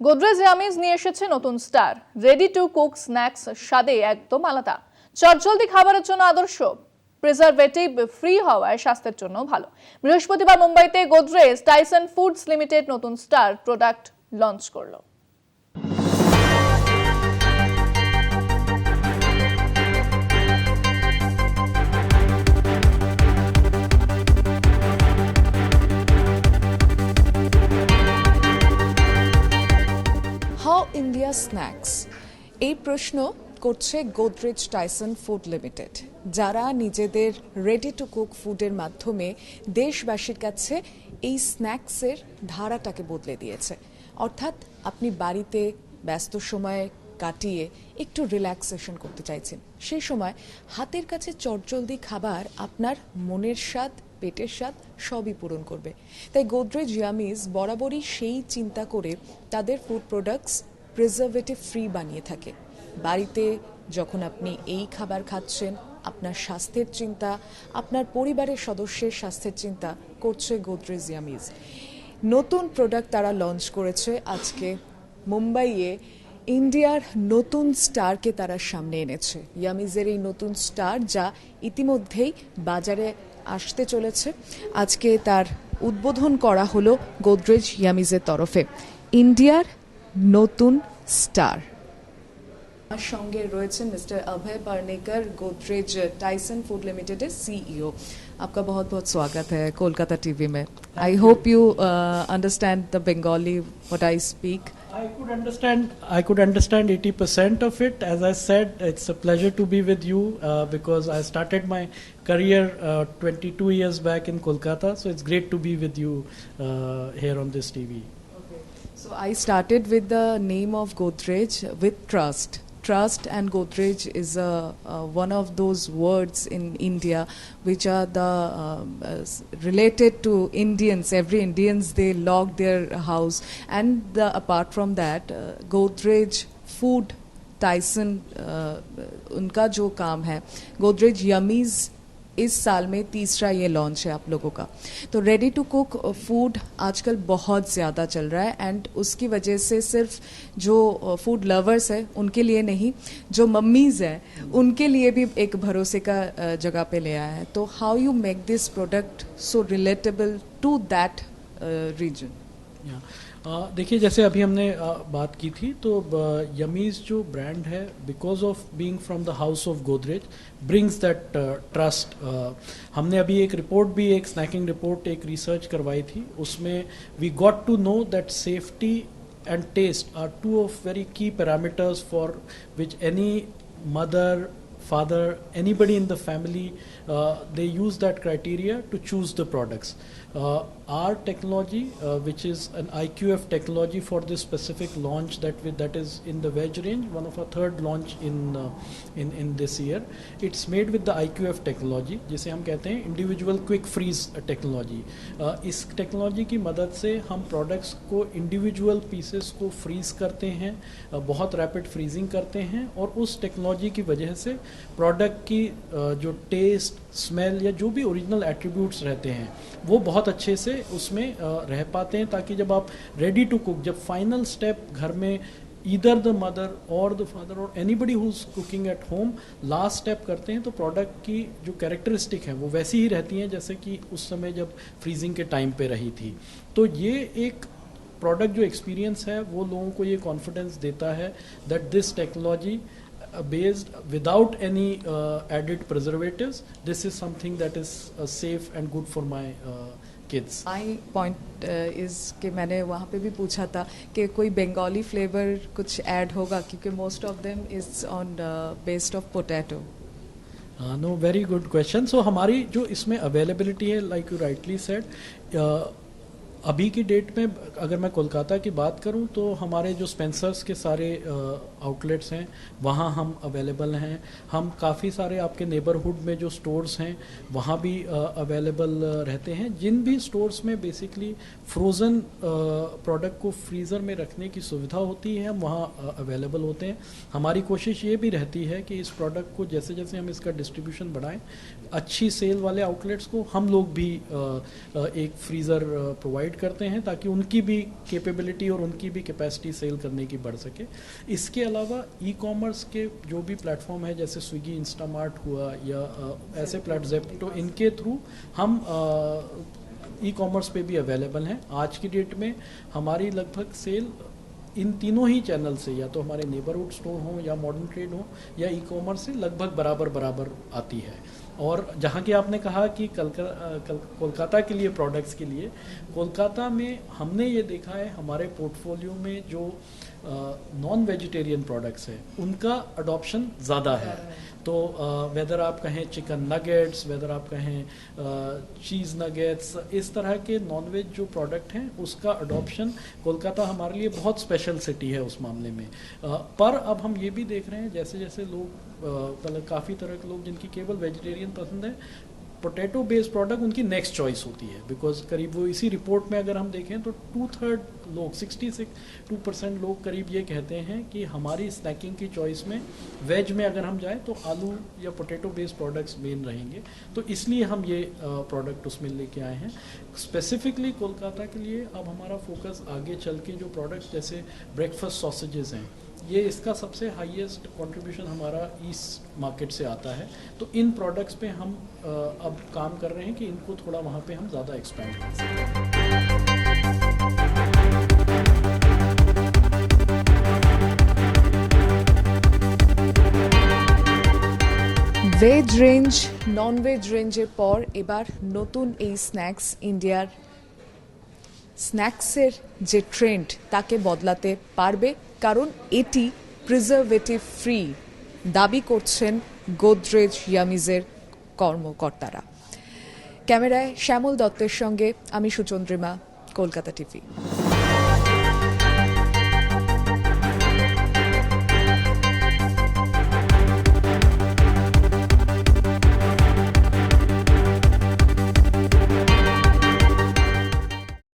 গোদরেজ ইয়ামিজ নিয়ে এসেছে নতুন star. Ready to cook snacks স্বাদে একদম আলাদা, চটজলদি খাবারের জন্য আদর্শ, প্রিজারভেটিভ ফ্রি হওয়ায় স্বাস্থ্যের জন্য ভালো। বৃহস্পতিবার মুম্বাইতে গোদরেজ টাইসন ফুডস লিমিটেড নতুন স্টার প্রোডাক্ট লঞ্চ করলো। হাউ ইন্ডিয়া স্ন্যাক্স এই প্রশ্ন করছে গোদরেজ টাইসন ফুড লিমিটেড, যারা নিজেদের রেডি টু কুক ফুডের মাধ্যমে দেশবাসীর কাছে এই স্ন্যাক্সের ধারাটাকে বদলে দিয়েছে। অর্থাৎ আপনি বাড়িতে ব্যস্ত সময়ে কাটিয়ে একটু রিল্যাক্সেশন করতে চাইছেন, সেই সময় হাতের কাছে চটজলদি খাবার আপনার মনের স্বাদ, পেটের স্বাদ সবই পূরণ করবে। তাই গোদরেজ ইয়ামিজ বরাবরই সেই চিন্তা করে তাদের ফুড প্রোডাক্টস প্রিজারভেটিভ ফ্রি বানিয়ে থাকে। বাড়িতে যখন আপনি এই খাবার খাচ্ছেন, আপনার স্বাস্থ্যের চিন্তা, আপনার পরিবারের সদস্যের স্বাস্থ্যের চিন্তা করছে গোদরেজ ইয়ামিজ। নতুন প্রোডাক্ট তারা লঞ্চ করেছে আজকে মুম্বাইয়ে। ইন্ডিয়ার নতুন স্টারকে তারা সামনে এনেছে, ইয়ামিজের এই নতুন স্টার, যা ইতিমধ্যেই বাজারে আসতে চলেছে। আজকে তার উদ্বোধন করা হলো গোদরেজ ইয়ামিজের তরফে। ইন্ডিয়ার নতুন স্টার। আমার সঙ্গে রয়েছেন mister Abhay Parnekar, Godrej Tyson food limited CEO. आपका बहुत बहुत स्वागत है कोलकाता टीवी में। I hope you understand the Bengali what I speak. I could understand 80% of it. As I said, it's a pleasure to be with you because I started my career 22 years back in Kolkata, so it's great to be with you here on this TV. So I started with the name of Godrej with trust. Trust and Godrej is one of those words in India which are the related to Indians. Every Indians, they lock their house, and apart from that, Godrej food Tyson उनका जो काम है, Godrej Yummies इस साल में तीसरा ये launch है आप लोगों का। तो रेडी टू कुक फूड आजकल बहुत ज़्यादा चल रहा है, एंड उसकी वजह से सिर्फ जो फूड लवर्स है उनके लिए नहीं, जो मम्मीज़ है उनके लिए भी एक भरोसे का जगह पे ले आया है। तो how you make this product so relatable to that reason? देखिए, जैसे अभी हमने बात की थी, तो यमीज़ जो ब्रांड है, because of being from the house of Godrej, brings that trust. हमने अभी एक रिपोर्ट भी, एक स्नैकिंग रिपोर्ट, एक रिसर्च करवाई थी, उसमें we got to know that safety and test are two of very key parameters for which any mother, father, anybody in the family, they use that criteria to choose the products. Our technology, which is an IQF technology for this specific launch that is in the veg range, one of our third launch in this year, it's made with the IQF technology, जिसे हम कहते हैं individual quick freeze technology. इस technology की मदद से हम products को इंडिविजुअल पीसेस को फ्रीज करते हैं, बहुत रैपिड फ्रीजिंग करते हैं, और उस टेक्नोलॉजी की वजह से प्रोडक्ट की जो टेस्ट, स्मेल या जो भी ओरिजिनल एट्रीब्यूट्स रहते हैं वो बहुत अच्छे से उसमें रह पाते हैं, ताकि जब आप रेडी टू कुक, जब फाइनल स्टेप घर में ईदर द मदर और द फादर और anybody who is cooking at home last step करते हैं, तो प्रोडक्ट की जो कैरेक्टरिस्टिक है वो वैसी ही रहती हैं जैसे कि उस समय जब फ्रीजिंग के टाइम पे रही थी। तो ये एक प्रोडक्ट जो एक्सपीरियंस है वो लोगों को ये कॉन्फिडेंस देता है that this technology based without any added preservatives, this is something that is safe and good for my kids. My point is कि मैंने वहाँ पे भी पूछा था कि कोई बंगाली फ्लेवर कुछ ऐड होगा, क्योंकि most of them is on based of potato. No, very good question. So हमारी जो इसमें availability है, like you rightly said, अभी की डेट में अगर मैं कोलकाता की बात करूं तो हमारे जो स्पेंसर्स के सारे आउटलेट्स हैं वहां हम अवेलेबल हैं। हम काफ़ी सारे आपके नेबरहुड में जो स्टोर्स हैं वहां भी अवेलेबल रहते हैं। जिन भी स्टोर्स में बेसिकली फ्रोज़न प्रोडक्ट को फ्रीज़र में रखने की सुविधा होती है, हम वहाँ अवेलेबल होते हैं। हमारी कोशिश ये भी रहती है कि इस प्रोडक्ट को जैसे जैसे हम इसका डिस्ट्रीब्यूशन बढ़ाएं, अच्छी सेल वाले आउटलेट्स को हम लोग भी एक फ्रीज़र प्रोवाइड प्रोवाइड करते हैं ताकि उनकी भी कैपेबिलिटी और उनकी भी कैपेसिटी सेल करने की बढ़ सके। इसके अलावा ई कॉमर्स के जो भी प्लेटफॉर्म है जैसे स्विगी, इंस्टामार्ट हुआ या ऐसे जेप्टो, इनके थ्रू हम ई कॉमर्स पे भी अवेलेबल हैं। आज की डेट में हमारी लगभग सेल इन तीनों ही चैनल से, या तो हमारे नेबरहुड स्टोर हों या मॉडर्न ट्रेड हो या ई कॉमर्स से, लगभग बराबर आती है। और जहाँ की आपने कहा कि कोलकाता के लिए प्रोडक्ट्स के लिए, कोलकाता में हमने ये देखा है हमारे पोर्टफोलियो में जो नॉन वेजिटेरियन प्रोडक्ट्स हैं उनका अडॉप्शन ज़्यादा है। तो वेदर आप कहें चिकन नगेट्स, वेदर आप कहें चीज़ नगेट्स, इस तरह के नॉनवेज जो प्रोडक्ट हैं उसका अडॉप्शन, कोलकाता हमारे लिए बहुत स्पेशल सिटी है उस मामले में। पर अब हम ये भी देख रहे हैं जैसे जैसे लोग काफ़ी तरह के लोग जिनकी केवल वेजिटेरियन पसंद है, पोटैटो बेस्ड प्रोडक्ट उनकी नेक्स्ट चॉइस होती है। बिकॉज करीब वो इसी रिपोर्ट में अगर हम देखें तो 2/3 लोग, 62% लोग करीब ये कहते हैं कि हमारी स्नैकिंग की चॉइस में वेज में अगर हम जाएं तो आलू या पोटैटो बेस्ड प्रोडक्ट्स मेन रहेंगे। तो इसलिए हम ये प्रोडक्ट उसमें लेके आए हैं स्पेसिफिकली कोलकाता के लिए। अब हमारा फोकस आगे चल के जो प्रोडक्ट्स जैसे ब्रेकफास्ट सॉसेजेस हैं, ये इसका सबसे हाईएस्ट कंट्रीब्यूशन हमारा ईस्ट मार्केट से आता है। तो इन प्रोडक्ट्स पे हम अब काम कर रहे हैं कि इनको थोड़ा वहाँ पे हम ज़्यादा एक्सपेंड कर सकें। ভেজ রেঞ্জ, নন ভেজ রেঞ্জের পর এবার নতুন এই স্ন্যাক্স ইন্ডিয়ার স্ন্যাক্সের যে ট্রেন্ড তাকে বদলাতে পারবে, কারণ এটি প্রিজারভেটিভ ফ্রি দাবি করছেন গোদরেজ ইয়ামিজের কর্মকর্তারা। ক্যামেরায় শ্যামল দত্তের সঙ্গে আমি সুচন্দ্রিমা, কলকাতা টিভি।